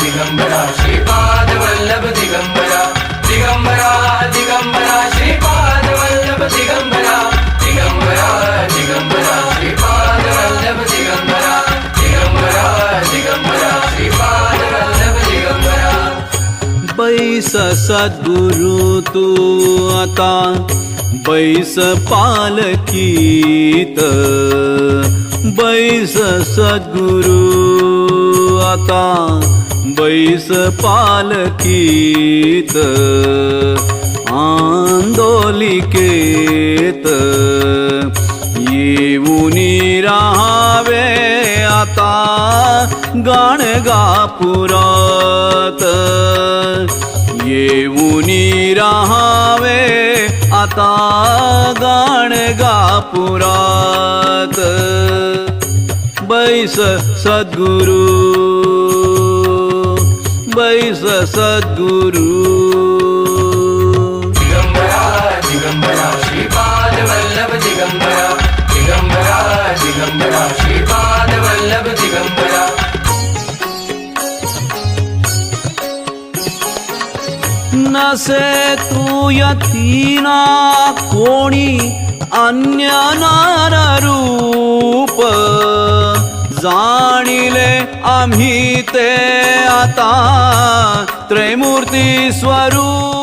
दिगंबरा श्रीपाद वल्लभ दिगंबरा दिगंबरा दिगंबरा श्रीपाद वल्लभ दिगंबरा दिगंबरा दिगंबरा श्रीपाद वल्लभ दिगंबरा दिगंबरा दिगंबरा श्रीपाद वल्लभ दिगंबरा। बैस सद्गुरु तू आता बैस पालकीत बैस सद्गुरु आता बैस पालकीत आंदोलिकेत येऊनी राहावे आता गाणगापुरात येऊनी राहावे आता गाणगापुरात बैस सद्गुरु बैस सद्गुरु। दिगंबरा दिगंबरा श्रीपाद वल्लभ दिगंबरा दिगंबरा दिगंबरा श्रीपाद वल्लभ दिगंबरा। नसे तू यतीना कोणी अन्य नार रूप जाणिले आम्ही ते आता त्रैमूर्ती स्वरूप।